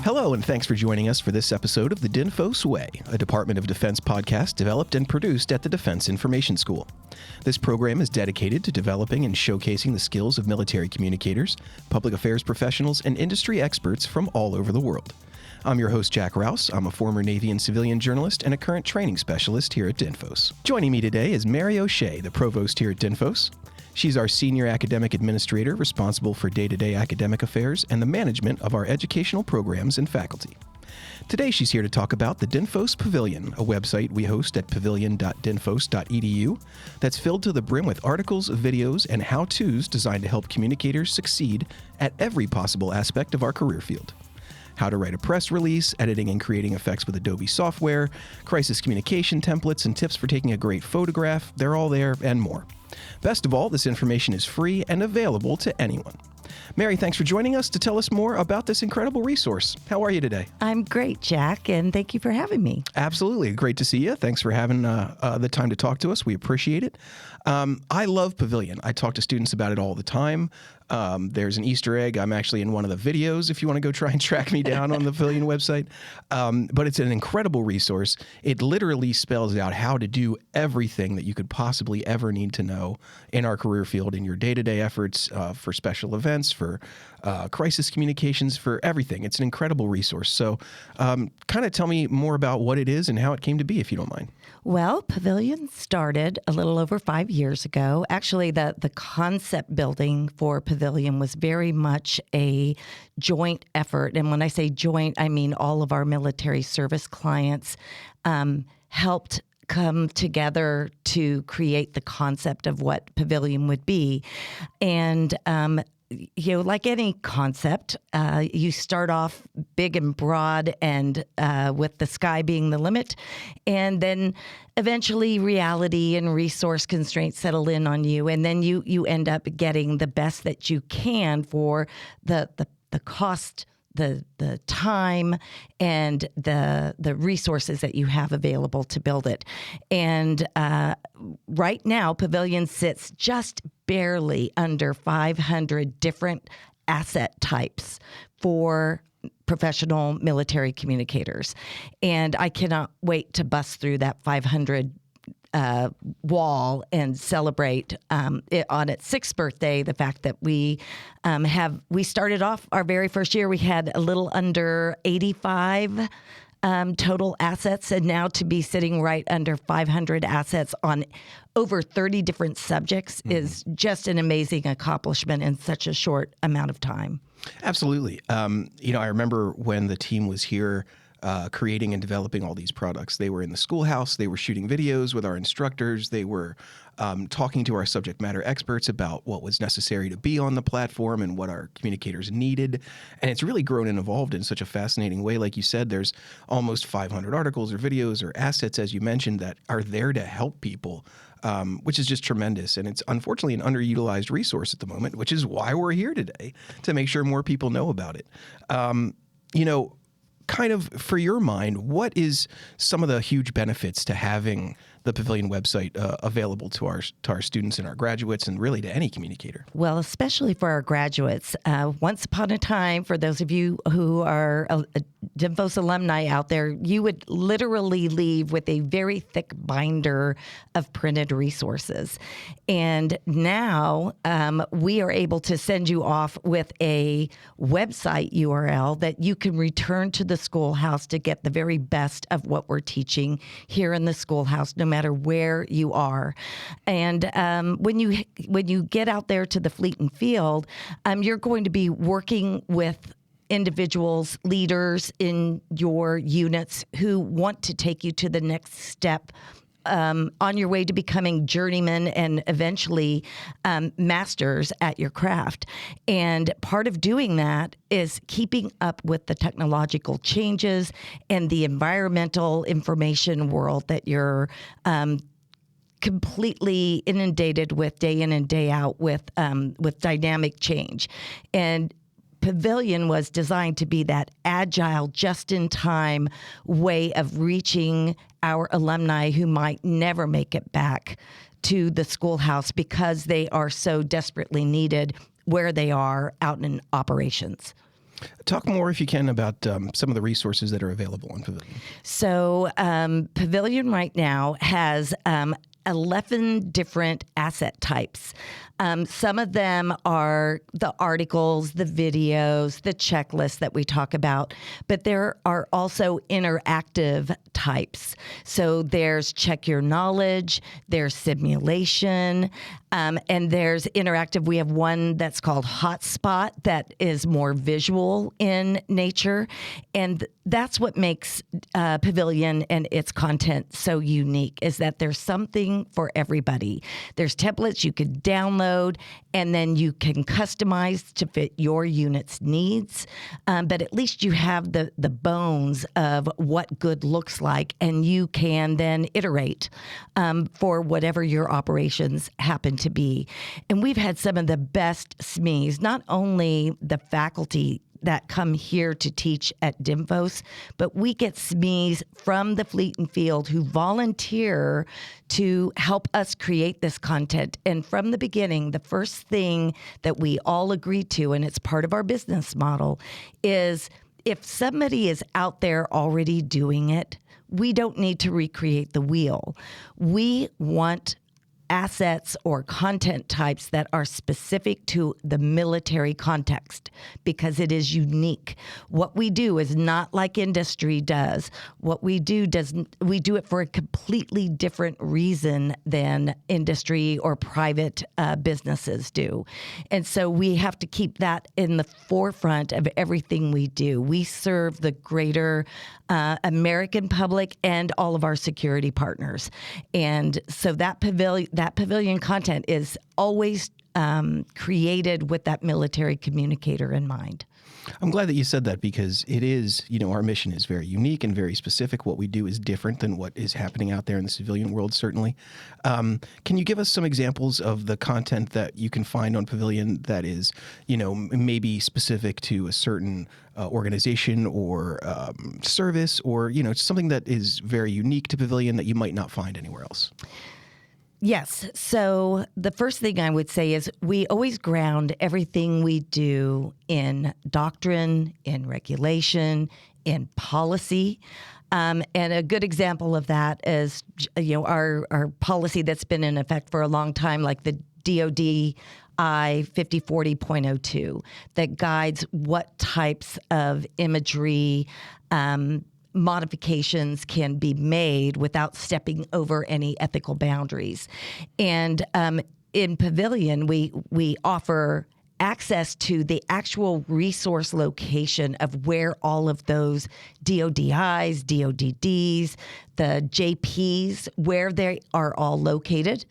Hello, and thanks for joining us for this episode of the DINFOS Way, a Department of Defense podcast developed and produced at the Defense Information School. This program is dedicated to developing and showcasing the skills of military communicators, public affairs professionals, and industry experts from all over the world. I'm your host, Jack Rous. I'm a former Navy and civilian journalist and a current training specialist here at DINFOS. Joining me today is Mary O'Shea, the Provost here at DINFOS. She's our senior academic administrator responsible for day-to-day academic affairs and the management of our educational programs and faculty. Today, she's here to talk about the DINFOS Pavilion, a website we host at pavilion.dinfos.edu that's filled to the brim with articles, videos, and how-tos designed to help communicators succeed at every possible aspect of our career field. How to write a press release, editing and creating effects with Adobe software, crisis communication templates, and tips for taking a great photograph, they're all there and more. Best of all, this information is free and available to anyone. Mary, thanks for joining us to tell us more about this incredible resource. How are you today? I'm great, Jack, and thank you for having me. Absolutely. Great to see you. Thanks for having the time to talk to us. We appreciate it. I love Pavilion. I talk to students about it all the time. There's an Easter egg. I'm actually in one of the videos if you want to go try and track me down on the Pavilion website. But it's an incredible resource. It literally spells out how to do everything that you could possibly ever need to know in our career field, in your day-to-day efforts, for special events, for crisis communications, for everything. It's an incredible resource. So kind of tell me more about what it is and how it came to be, if you don't mind. Well, Pavilion started a little over 5 years ago. Actually, the concept building for Pavilion was very much a joint effort. And when I say joint, I mean all of our military service clients helped come together to create the concept of what Pavilion would be. And like any concept, you start off big and broad and with the sky being the limit. And then eventually reality and resource constraints settle in on you. And then you end up getting the best that you can for the cost, the time, and the resources that you have available to build it. And right now, Pavilion sits just barely under 500 different asset types for professional military communicators. And I cannot wait to bust through that 500 wall and celebrate it on its 6th birthday. The fact that we started off our very first year, we had a little under 85 total assets, and now to be sitting right under 500 assets on over 30 different subjects is just an amazing accomplishment in such a short amount of time. Absolutely. I remember when the team was here creating and developing all these products. They were in the schoolhouse. They were shooting videos with our instructors. They were talking to our subject matter experts about what was necessary to be on the platform and what our communicators needed. And it's really grown and evolved in such a fascinating way. Like you said, there's almost 500 articles or videos or assets, as you mentioned, that are there to help people, which is just tremendous. And it's unfortunately an underutilized resource at the moment, which is why we're here today, to make sure more people know about it. Kind of for your mind, what is some of the huge benefits to having the Pavilion website available to our students and our graduates, and really to any communicator? Well, especially for our graduates. Once upon a time, for those of you who are DINFOS alumni out there, you would literally leave with a very thick binder of printed resources. And now we are able to send you off with a website URL that you can return to the schoolhouse to get the very best of what we're teaching here in the schoolhouse, no matter where you are. And when you get out there to the fleet and field, you're going to be working with individuals, leaders in your units who want to take you to the next step on your way to becoming journeymen and eventually masters at your craft. And part of doing that is keeping up with the technological changes and the environmental information world that you're completely inundated with day in and day out with dynamic change. And Pavilion was designed to be that agile, just-in-time way of reaching our alumni who might never make it back to the schoolhouse because they are so desperately needed where they are out in operations. Talk more, if you can, about some of the resources that are available on Pavilion. So Pavilion right now has 11 different asset types. Some of them are the articles, the videos, the checklists that we talk about, but there are also interactive types. So there's check your knowledge, there's simulation, and there's interactive. We have one that's called Hotspot that is more visual in nature, and that's what makes Pavilion and its content so unique, is that there's something for everybody. There's templates you could download, and then you can customize to fit your unit's needs. But at least you have the bones of what good looks like, and you can then iterate for whatever your operations happen to be. And we've had some of the best SMEs, not only the faculty that come here to teach at DINFOS, but we get SMEs from the fleet and field who volunteer to help us create this content. And from the beginning, the first thing that we all agree to, and it's part of our business model, is if somebody is out there already doing it, we don't need to recreate the wheel. We want assets or content types that are specific to the military context because it is unique. What we do is not like industry does. What we do we do it for a completely different reason than industry or private businesses do. And so we have to keep that in the forefront of everything we do. We serve the greater American public and all of our security partners. And so that pavilion content is always created with that military communicator in mind. I'm glad that you said that, because it is, our mission is very unique and very specific. What we do is different than what is happening out there in the civilian world, certainly. Can you give us some examples of the content that you can find on Pavilion that is, maybe specific to a certain organization or service, or, something that is very unique to Pavilion that you might not find anywhere else? Yes. So the first thing I would say is we always ground everything we do in doctrine, in regulation, in policy. And a good example of that is, our policy that's been in effect for a long time, like the DOD I-5040.02, that guides what types of imagery modifications can be made without stepping over any ethical boundaries. And in Pavilion, we offer access to the actual resource location of where all of those DODIs, DODDs, the JPs, where they are all located,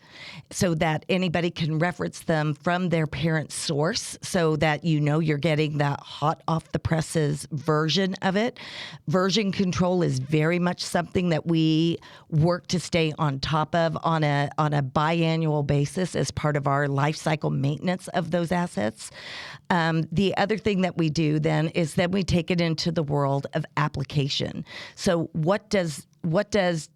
so that anybody can reference them from their parent source, so that you're getting the hot off the presses version of it. Version control is very much something that we work to stay on top of on a biannual basis as part of our life cycle maintenance of those assets. The other thing that we do then is that we take it into the world of application. So what does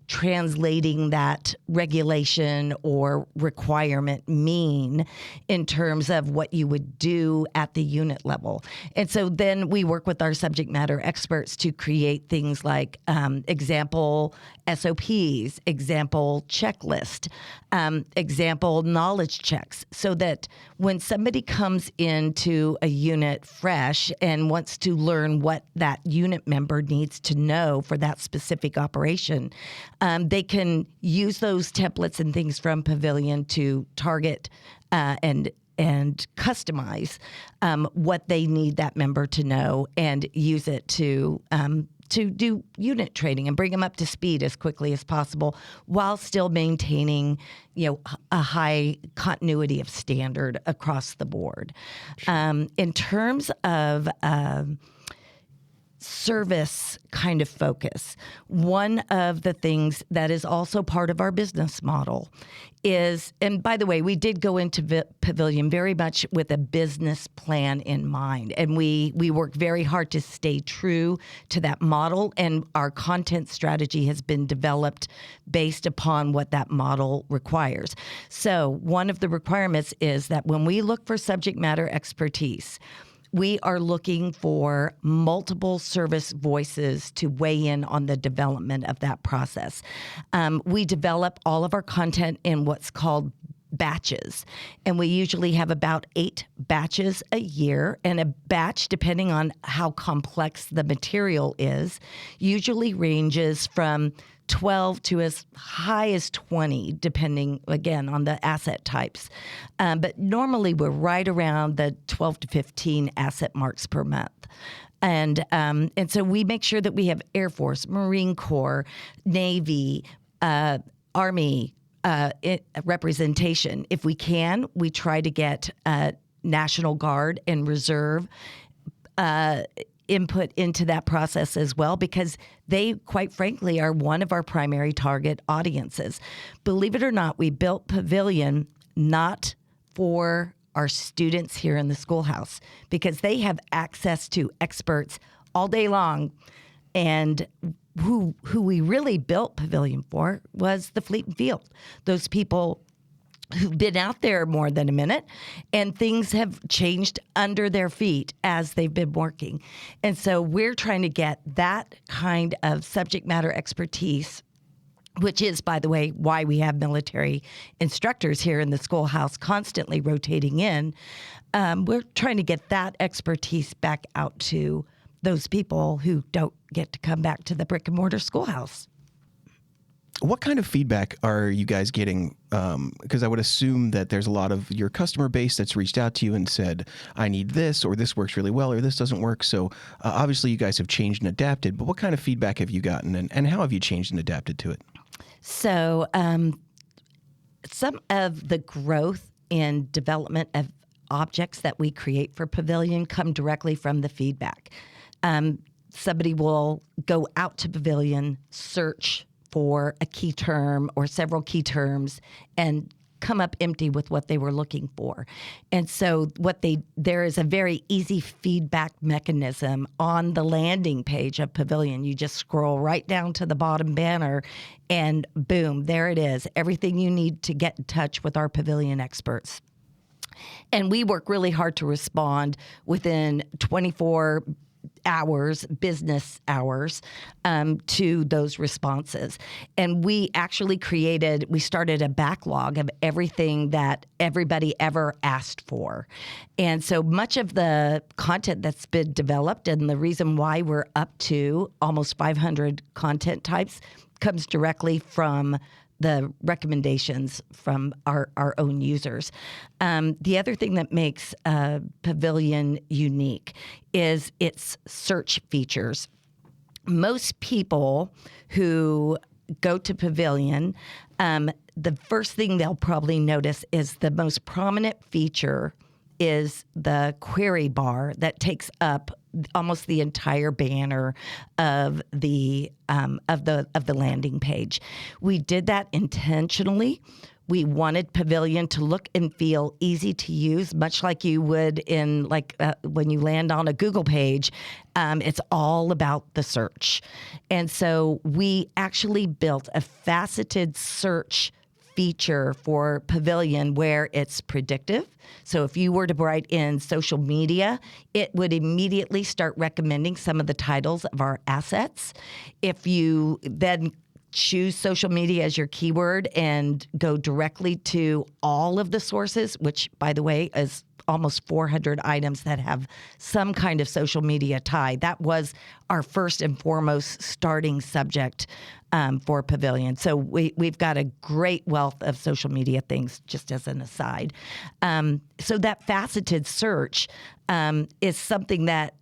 translating that regulation or requirement mean in terms of what you would do at the unit level? And so then we work with our subject matter experts to create things like example SOPs, example checklist, example knowledge checks, so that when somebody comes into a unit fresh and wants to learn what that unit member needs to know for that specific operation, they can use those templates and things from Pavilion to target and customize what they need that member to know, and use it to do unit training and bring them up to speed as quickly as possible, while still maintaining, a high continuity of standard across the board. In terms of service kind of focus, one of the things that is also part of our business model is, and by the way, we did go into Pavilion very much with a business plan in mind, and we work very hard to stay true to that model, and our content strategy has been developed based upon what that model requires. So one of the requirements is that when we look for subject matter expertise, we are looking for multiple service voices to weigh in on the development of that process. We develop all of our content in what's called batches, and we usually have about 8 batches a year, and a batch, depending on how complex the material is, usually ranges from 12 to as high as 20, depending, again, on the asset types. But normally we're right around the 12 to 15 asset marks per month. And so we make sure that we have Air Force, Marine Corps, Navy, Army, representation. If we can, we try to get National Guard and Reserve input into that process as well, because they, quite frankly, are one of our primary target audiences. Believe it or not, we built Pavilion not for our students here in the schoolhouse, because they have access to experts all day long. And who we really built Pavilion for was the fleet and field. Those people who've been out there more than a minute, and things have changed under their feet as they've been working. And so we're trying to get that kind of subject matter expertise, which is, by the way, why we have military instructors here in the schoolhouse constantly rotating in. We're trying to get that expertise back out to those people who don't get to come back to the brick and mortar schoolhouse. What kind of feedback are you guys getting? Because I would assume that there's a lot of your customer base that's reached out to you and said, I need this, or this works really well, or this doesn't work. So obviously you guys have changed and adapted, but what kind of feedback have you gotten, and how have you changed and adapted to it? So some of the growth and development of objects that we create for Pavilion come directly from the feedback. Somebody will go out to Pavilion, search for a key term or several key terms, and come up empty with what they were looking for. And so there is a very easy feedback mechanism on the landing page of Pavilion. You just scroll right down to the bottom banner and boom, there it is. Everything you need to get in touch with our Pavilion experts. And we work really hard to respond within 24 hours, business hours, to those responses. And we actually started a backlog of everything that everybody ever asked for. And so much of the content that's been developed, and the reason why we're up to almost 500 content types, comes directly from the recommendations from our own users. The other thing that makes Pavilion unique is its search features. Most people who go to Pavilion, the first thing they'll probably notice is the most prominent feature is the query bar that takes up almost the entire banner of the landing page. We did that intentionally. We wanted Pavilion to look and feel easy to use, much like you would in when you land on a Google page. It's all about the search. And so we actually built a faceted search feature for Pavilion where it's predictive. So if you were to write in social media, it would immediately start recommending some of the titles of our assets. If you then choose social media as your keyword and go directly to all of the sources, which, by the way, is almost 400 items that have some kind of social media tie. That was our first and foremost starting subject for Pavilion. So we've got a great wealth of social media things, just as an aside. So that faceted search is something that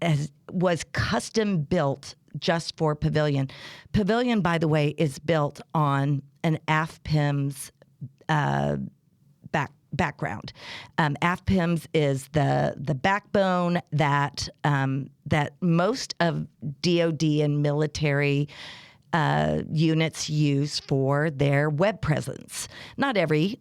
was custom built just for Pavilion. Pavilion, by the way, is built on an AFPIMS background. AFPIMS is the backbone that most of DoD and military units use for their web presence. Not every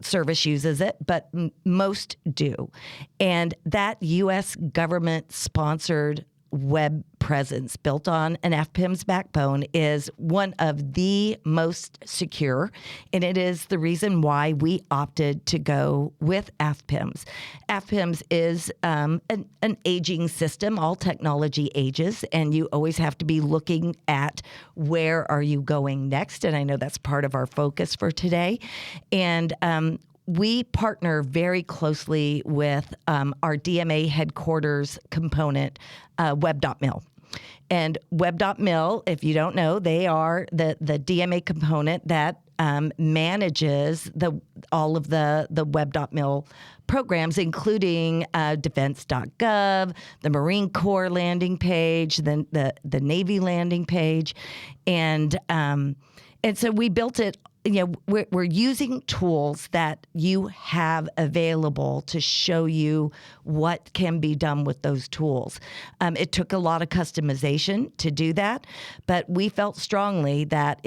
service uses it, but most do. And that U.S. government-sponsored web presence built on an FPIMS backbone is one of the most secure, and it is the reason why we opted to go with FPIMS. FPIMS is an aging system. All technology ages, and you always have to be looking at where are you going next, and I know that's part of our focus for today. And we partner very closely with our DMA headquarters component, web.mil. And web.mil, if you don't know, they are the DMA component that manages all of the web.mil programs, including defense.gov, the Marine Corps landing page, the Navy landing page. And so we built it. We're using tools that you have available to show you what can be done with those tools. It took a lot of customization to do that, but we felt strongly that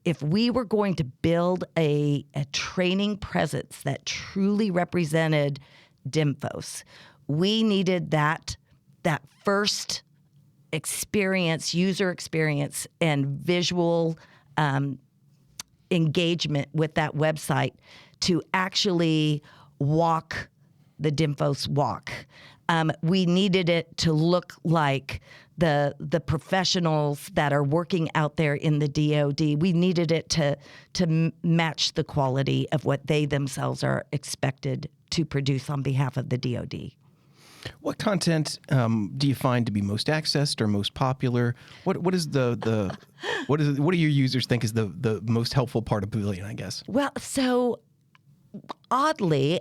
if we were going to build a training presence that truly represented DINFOS, we needed that first experience, user experience, and visual engagement with that website to actually walk the DINFOS walk. We needed it to look like the professionals that are working out there in the DoD. We needed it to match the quality of what they themselves are expected to produce on behalf of the DoD. What content do you find to be most accessed or most popular? What do your users think is the most helpful part of Pavilion, I guess? Well, so oddly,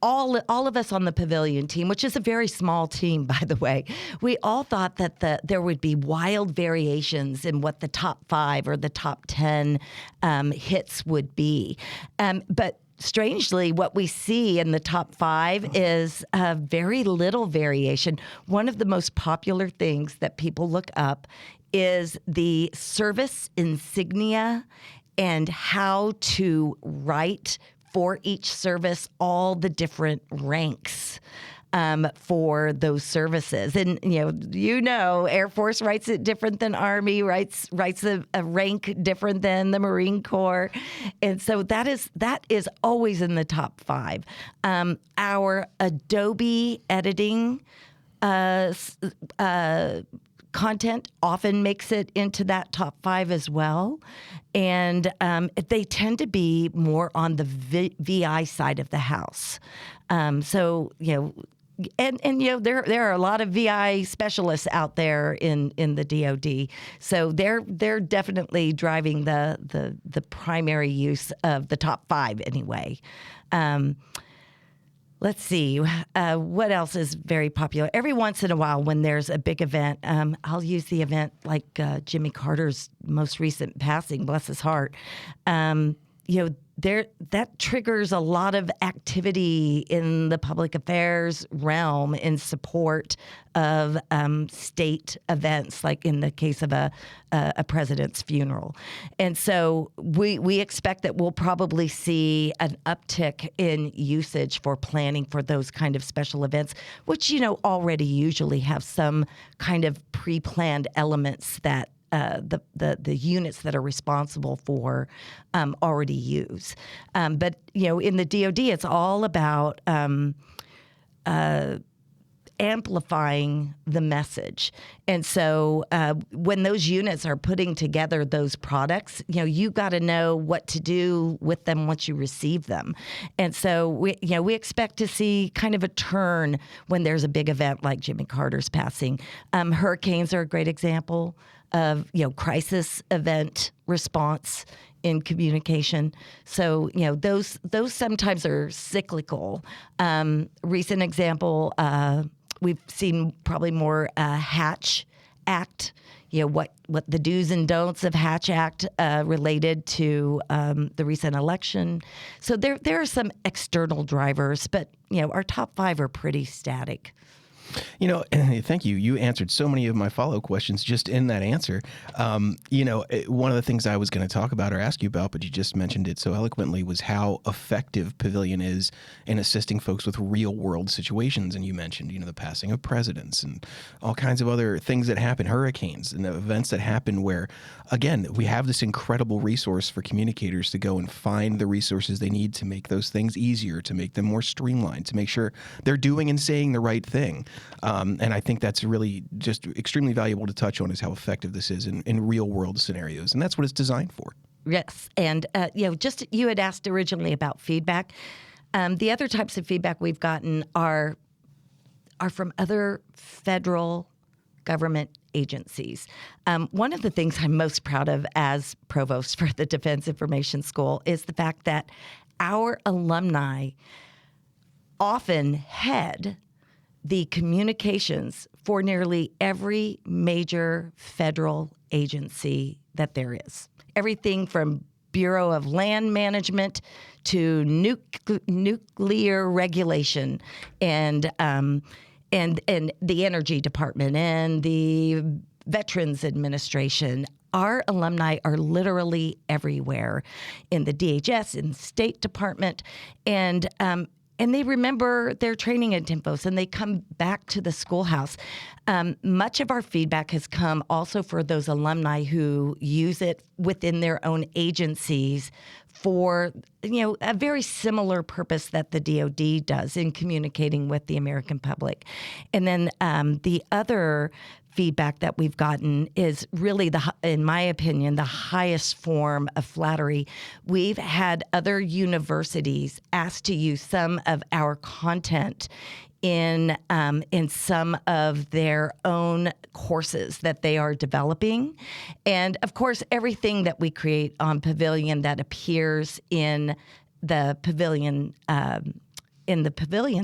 all of us on the Pavilion team, which is a very small team, by the way, we all thought that there would be wild variations in what the top 5 or the top 10 hits would be. But strangely, what we see in the top 5 is very little variation. One of the most popular things that people look up is the service insignia and how to write for each service all the different ranks for those services. And, Air Force writes it different than Army, writes a rank different than the Marine Corps. And so that is always in the top 5. Our Adobe editing content often makes it into that top 5 as well. And they tend to be more on the VI side of the house. There are a lot of VI specialists out there in the DoD, so they're definitely driving the primary use of the top 5 anyway. Let's see, what else is very popular? Every once in a while, when there's a big event, I'll use the event like Jimmy Carter's most recent passing, bless his heart. That triggers a lot of activity in the public affairs realm in support of state events, like in the case of a president's funeral. And so we expect that we'll probably see an uptick in usage for planning for those kind of special events, which, already usually have some kind of pre-planned elements that the units that are responsible for already use. But, in the DoD, it's all about amplifying the message. And so when those units are putting together those products, you got to know what to do with them once you receive them. And so we expect to see kind of a turn when there's a big event like Jimmy Carter's passing. Hurricanes are a great example of crisis event response in communication. So those sometimes are cyclical. Recent example, we've seen probably more Hatch Act. What the do's and don'ts of Hatch Act related to the recent election. So there are some external drivers, but our top 5 are pretty static. Thank you. You answered so many of my follow questions just in that answer. One of the things I was going to talk about or ask you about, but you just mentioned it so eloquently, was how effective Pavilion is in assisting folks with real world situations. And you mentioned, the passing of presidents and all kinds of other things that happen, hurricanes and events that happen where, again, we have this incredible resource for communicators to go and find the resources they need to make those things easier, to make them more streamlined, to make sure they're doing and saying the right thing. And I think that's really just extremely valuable to touch on, is how effective this is in real world scenarios. And that's what it's designed for. Yes. And, you had asked originally about feedback. The other types of feedback we've gotten are from other federal government agencies. One of the things I'm most proud of as provost for the Defense Information School is the fact that our alumni often head the communications for nearly every major federal agency that there is. Everything from Bureau of Land Management to nuclear regulation and the Energy Department and the Veterans Administration. Our alumni are literally everywhere in the DHS, in the State Department, and they remember their training at DINFOS, and they come back to the schoolhouse. Much of our feedback has come also for those alumni who use it within their own agencies for, a very similar purpose that the DoD does in communicating with the American public. And then the other feedback that we've gotten is really, in my opinion, the highest form of flattery. We've had other universities asked to use some of our content in some of their own courses that they are developing. And of course, everything that we create on Pavilion that appears in the Pavilion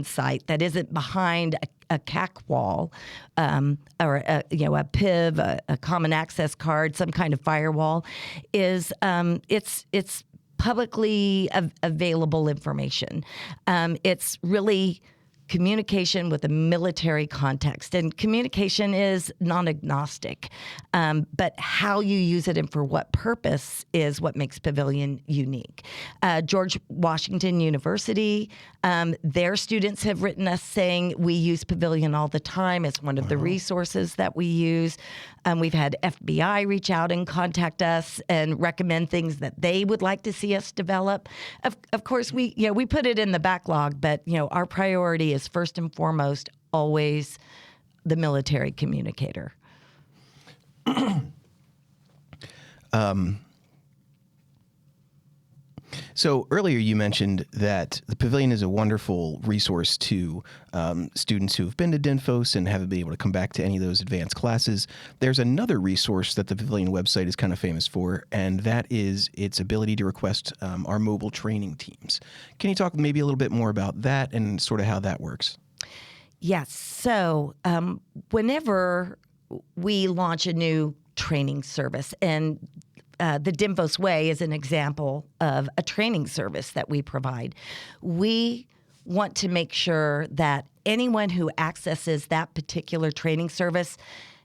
site that isn't behind a CAC wall or a PIV, a common access card, some kind of firewall, is it's publicly available information. It's really communication with a military context. And communication is non-agnostic. But how you use it and for what purpose is what makes Pavilion unique. George Washington University, their students have written us saying we use Pavilion all the time. It's one of the resources that we use. We've had FBI reach out and contact us and recommend things that they would like to see us develop. Of course, we put it in the backlog, but our priority is first and foremost always the military communicator. So earlier you mentioned that the Pavilion is a wonderful resource to students who have been to DINFOS and haven't been able to come back to any of those advanced classes. There's another resource that the Pavilion website is kind of famous for, and that is its ability to request our mobile training teams. Can you talk maybe a little bit more about that and sort of how that works? Yes. So whenever we launch a new training service, and the DINFOS Way is an example of a training service that we provide, we want to make sure that anyone who accesses that particular training service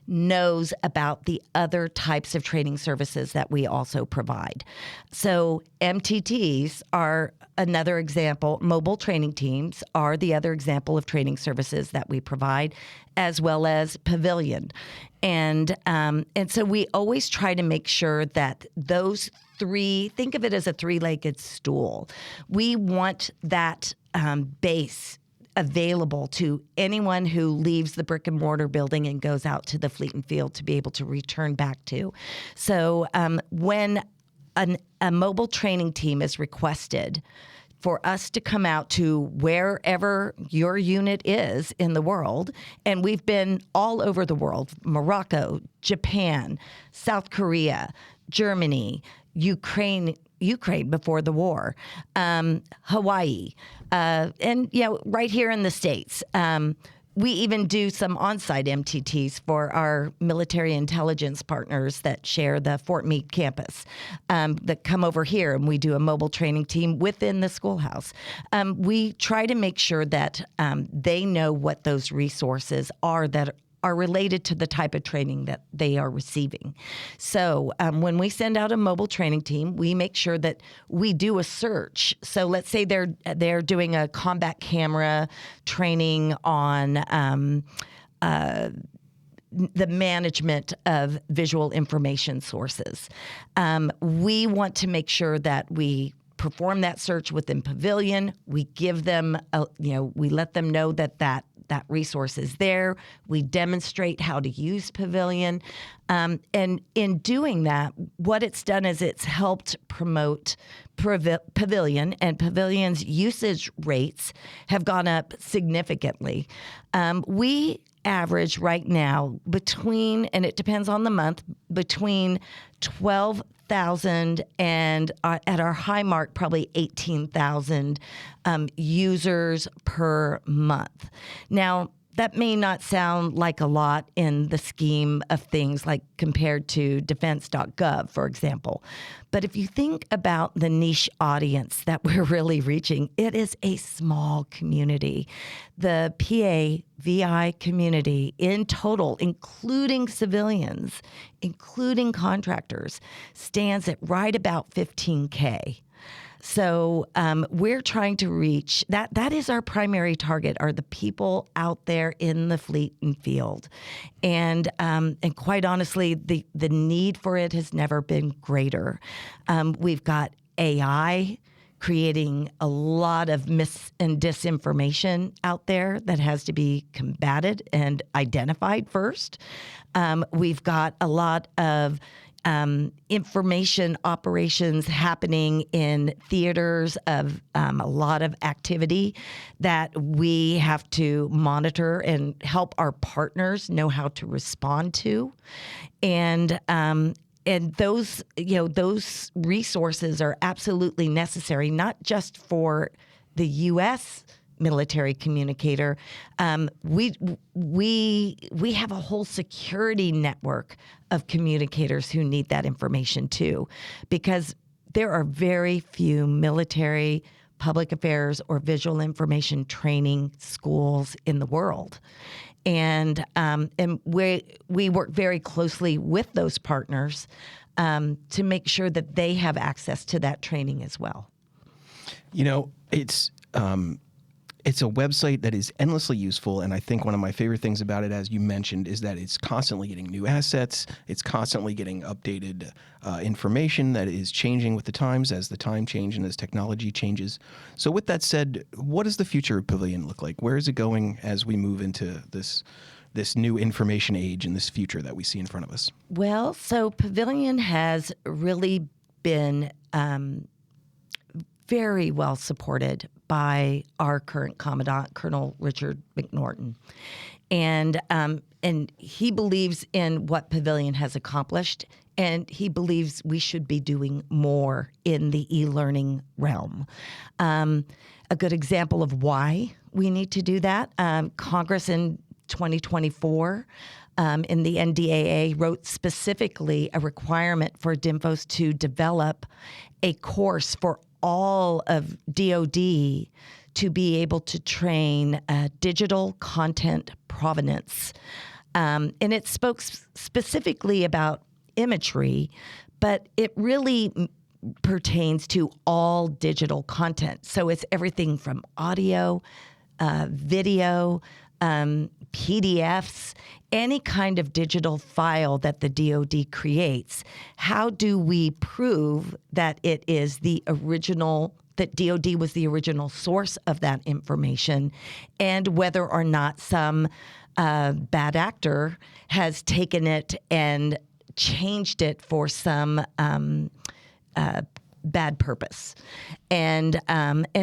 knows about the other types of training services that we also provide. So MTTs are another example. Mobile training teams are the other example of training services that we provide, as well as Pavilion. And so we always try to make sure that those three, think of it as a three-legged stool. We want that base available to anyone who leaves the brick and mortar building and goes out to the fleet and field to be able to return back to. So when a mobile training team is requested for us to come out to wherever your unit is in the world, and we've been all over the world, Morocco, Japan, South Korea, Germany, Ukraine before the war, Hawaii, and right here in the States. we even do some on-site MTTs for our military intelligence partners that share the Fort Meade campus that come over here, and we do a mobile training team within the schoolhouse. We try to make sure that they know what those resources are that are related to the type of training that they are receiving. So when we send out a mobile training team, we make sure that we do a search. So let's say they're doing a combat camera training on the management of visual information sources. We want to make sure that we perform that search within Pavilion. We give them, we let them know that resource is there. We demonstrate how to use Pavilion. And in doing that, what it's done is it's helped promote Pavilion, and Pavilion's usage rates have gone up significantly. We average right now between, and it depends on the month, between 12,000 and at our high mark, probably 18,000 users per month. Now, that may not sound like a lot in the scheme of things like compared to defense.gov, for example. But if you think about the niche audience that we're really reaching, it is a small community. The PAVI community in total, including civilians, including contractors, stands at right about 15K. So we're trying to reach that. That is our primary target, are the people out there in the fleet and field. And quite honestly, the need for it has never been greater. We've got AI creating a lot of mis and disinformation out there that has to be combated and identified first. We've got a lot of information operations happening in theaters of a lot of activity that we have to monitor and help our partners know how to respond to. And those, those resources are absolutely necessary, not just for the U.S. military communicator. We have a whole security network of communicators who need that information too, because there are very few military, public affairs, or visual information training schools in the world. And we work very closely with those partners to make sure that they have access to that training as well. It's a website that is endlessly useful, and I think one of my favorite things about it, as you mentioned, is that it's constantly getting new assets. It's constantly getting updated information that is changing with the times as the time change and as technology changes. So with that said, what does the future of Pavilion look like? Where is it going as we move into this new information age and this future that we see in front of us? Well, so Pavilion has really been very well supported by our current Commandant, Colonel Richard McNorton. And he believes in what Pavilion has accomplished, and he believes we should be doing more in the e-learning realm. A good example of why we need to do that, Congress in 2024 in the NDAA wrote specifically a requirement for DINFOS to develop a course for all of DoD to be able to train digital content provenance. And it spoke specifically about imagery, but it really pertains to all digital content. So it's everything from audio, video, PDFs, any kind of digital file that the DoD creates. How do we prove that it is the original, that DoD was the original source of that information, and whether or not some bad actor has taken it and changed it for some bad purpose. And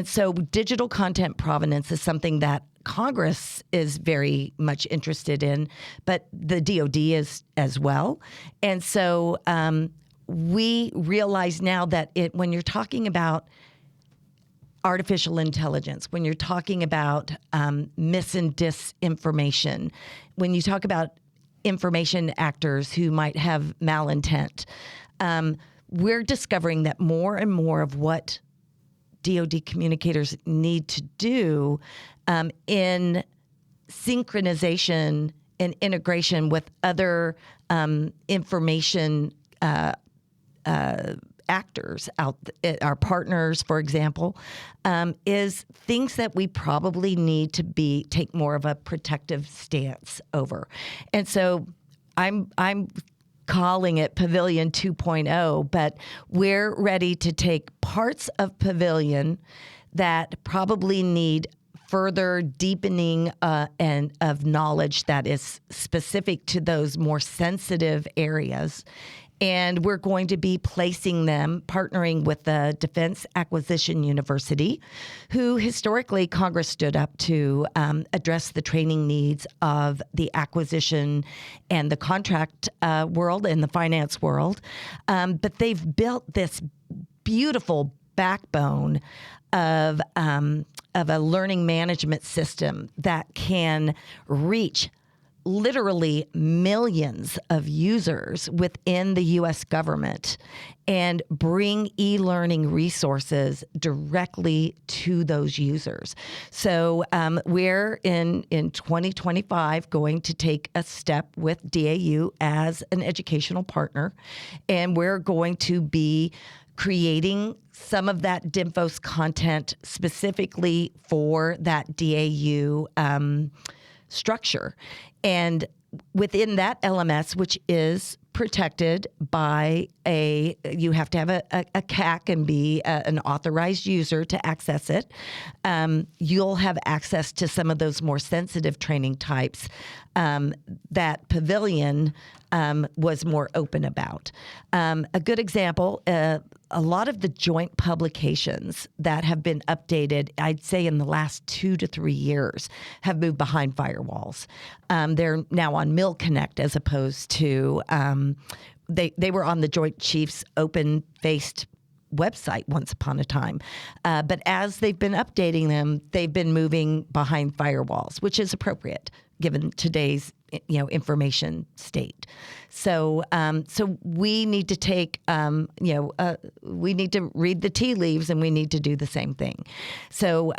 so digital content provenance is something that Congress is very much interested in, but the DoD is as well. And so we realize now that when you're talking about artificial intelligence, when you're talking about mis and disinformation, when you talk about information actors who might have malintent, we're discovering that more and more of what DoD communicators need to do in synchronization and integration with other information actors our partners, for example, is things that we probably need to take more of a protective stance over. And so I'm calling it Pavilion 2.0, but we're ready to take parts of Pavilion that probably need further deepening and of knowledge that is specific to those more sensitive areas. And we're going to be placing them, partnering with the Defense Acquisition University, who historically Congress stood up to address the training needs of the acquisition and the contract world and the finance world. But they've built this beautiful backbone of a learning management system that can reach literally millions of users within the U.S. government and bring e-learning resources directly to those users. So we're in 2025 going to take a step with DAU as an educational partner, and we're going to be creating some of that DINFOS content specifically for that DAU structure. And within that LMS, which is protected by you have to have a CAC and be an authorized user to access it. You'll have access to some of those more sensitive training types that Pavilion was more open about. A good example, a lot of the joint publications that have been updated, I'd say in the last 2 to 3 years, have moved behind firewalls. They're now on MilConnect as opposed to, they were on the Joint Chiefs open-faced website once upon a time. But as they've been updating them, they've been moving behind firewalls, which is appropriate given today's information state. So we need to take we need to read the tea leaves, and we need to do the same thing. So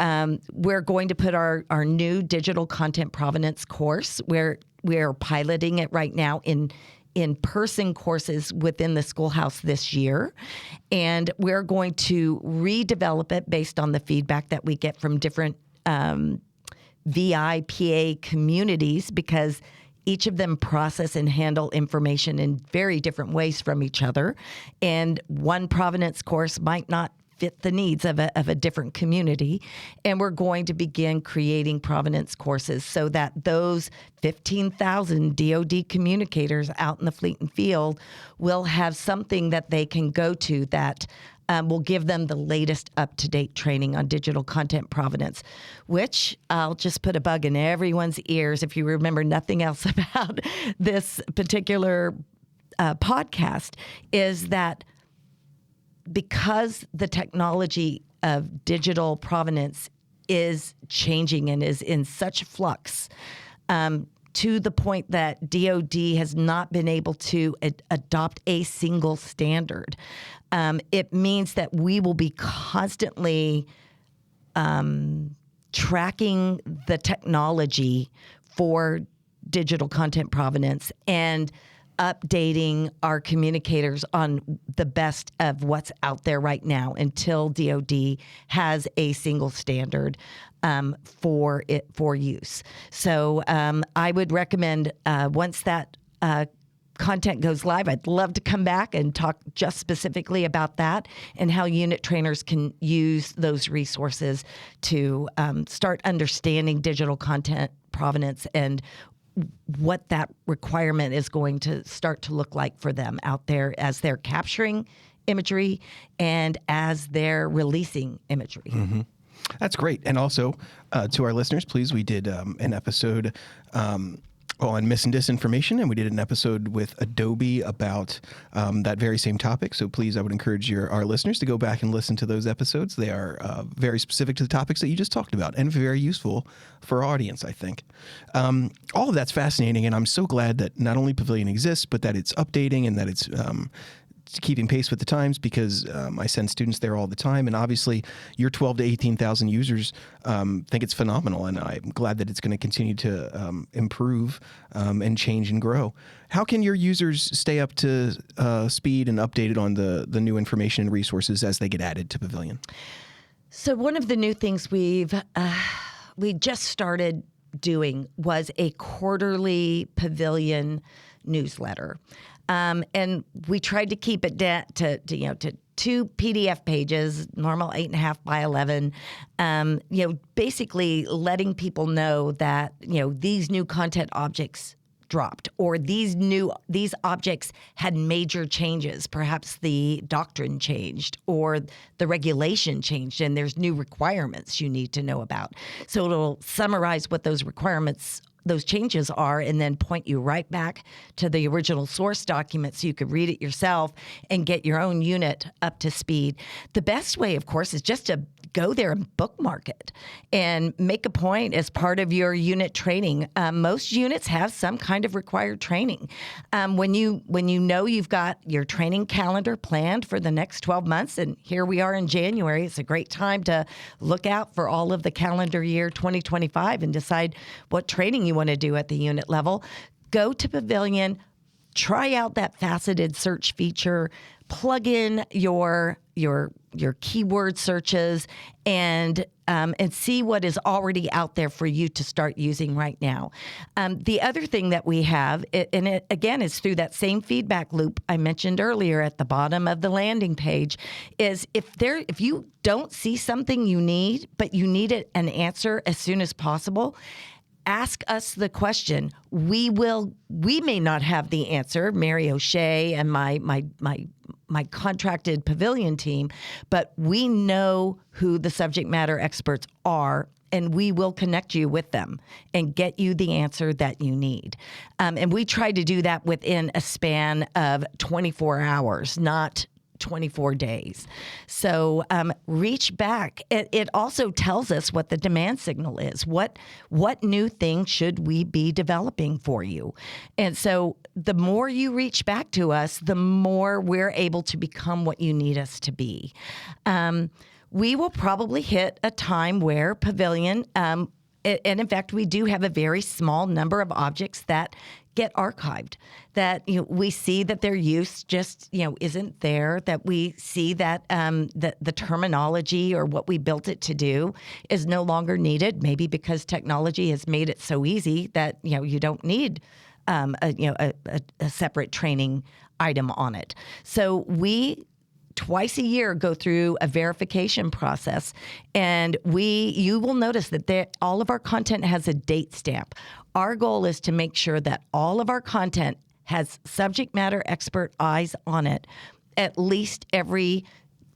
we're going to put our new digital content provenance course, where we're piloting it right now in-person courses within the schoolhouse this year. And we're going to redevelop it based on the feedback that we get from different VIPA communities, because each of them process and handle information in very different ways from each other. And one provenance course might not fit the needs of a different community. And we're going to begin creating provenance courses so that those 15,000 DoD communicators out in the fleet and field will have something that they can go to that will give them the latest up-to-date training on digital content provenance, which I'll just put a bug in everyone's ears if you remember nothing else about this particular podcast, is that because the technology of digital provenance is changing and is in such flux, to the point that DoD has not been able to adopt a single standard. It means that we will be constantly tracking the technology for digital content provenance and updating our communicators on the best of what's out there right now until DoD has a single standard for use. So I would recommend once that content goes live, I'd love to come back and talk just specifically about that and how unit trainers can use those resources to start understanding digital content provenance and what that requirement is going to start to look like for them out there as they're capturing imagery and as they're releasing imagery. Mm-hmm. That's great. And also to our listeners, please, we did an episode on mis and disinformation, and we did an episode with Adobe about that very same topic. So please, I would encourage our listeners to go back and listen to those episodes. They are very specific to the topics that you just talked about and very useful for our audience, I think. All of that's fascinating, and I'm so glad that not only Pavilion exists, but that it's updating and that it's keeping pace with the times, because I send students there all the time, and obviously your 12 to 18,000 users think it's phenomenal, and I'm glad that it's going to continue to improve and change and grow. How can your users stay up to speed and updated on the new information and resources as they get added to Pavilion? So one of the new things we just started doing was a quarterly Pavilion newsletter. And we tried to keep it to 2 PDF pages, normal 8.5 by 11. Basically letting people know that these new content objects dropped, or these objects had major changes. Perhaps the doctrine changed, or the regulation changed, and there's new requirements you need to know about. So it'll summarize what those requirements, those changes are, and then point you right back to the original source document so you could read it yourself and get your own unit up to speed. The best way, of course, is just to go there and bookmark it and make a point as part of your unit training. Most units have some kind of required training. When you know you've got your training calendar planned for the next 12 months, and here we are in January, it's a great time to look out for all of the calendar year 2025 and decide what training you want to do at the unit level. Go to Pavilion, try out that faceted search feature, plug in your keyword searches, and see what is already out there for you to start using right now. The other thing that we have, and it again is through that same feedback loop I mentioned earlier at the bottom of the landing page, is if you don't see something you need, but you need an answer as soon as possible, ask us the question. We may not have the answer, Mary O'Shea and my contracted Pavilion team, but we know who the subject matter experts are, and we will connect you with them and get you the answer that you need. And we try to do that within a span of 24 hours, not 24 days. So reach back. It also tells us what the demand signal is. What new thing should we be developing for you? And so the more you reach back to us, the more we're able to become what you need us to be. We will probably hit a time where Pavilion, and in fact, we do have a very small number of objects that get archived, that we see that their use just isn't there, that we see that the terminology or what we built it to do is no longer needed, maybe because technology has made it so easy that you don't need a separate training item on it. So we twice a year go through a verification process, and you will notice that all of our content has a date stamp. Our goal is to make sure that all of our content has subject matter expert eyes on it at least every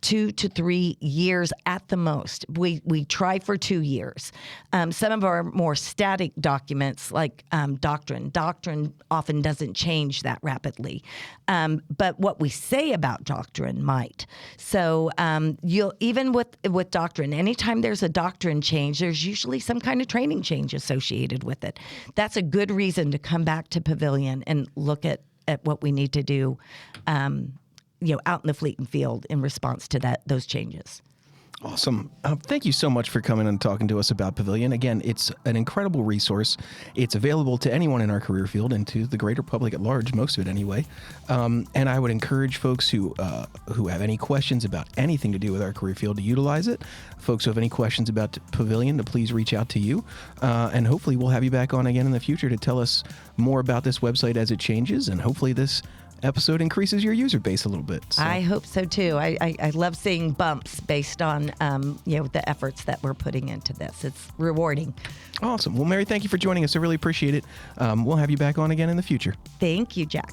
2 to 3 years at the most. We try for 2 years. Some of our more static documents, like doctrine often doesn't change that rapidly. But what we say about doctrine might. So you'll even with doctrine, anytime there's a doctrine change, there's usually some kind of training change associated with it. That's a good reason to come back to Pavilion and look at what we need to do out in the fleet and field in response to those changes. Awesome. Thank you so much for coming and talking to us about Pavilion. Again, it's an incredible resource. It's available to anyone in our career field and to the greater public at large, most of it anyway. And I would encourage folks who have any questions about anything to do with our career field to utilize it. Folks who have any questions about Pavilion to please reach out to you. And hopefully we'll have you back on again in the future to tell us more about this website as it changes. And hopefully this episode increases your user base a little bit. So. I hope so too. I love seeing bumps based on the efforts that we're putting into this. It's rewarding. Awesome. Well, Mary, thank you for joining us. I really appreciate it. We'll have you back on again in the future. Thank you, Jack.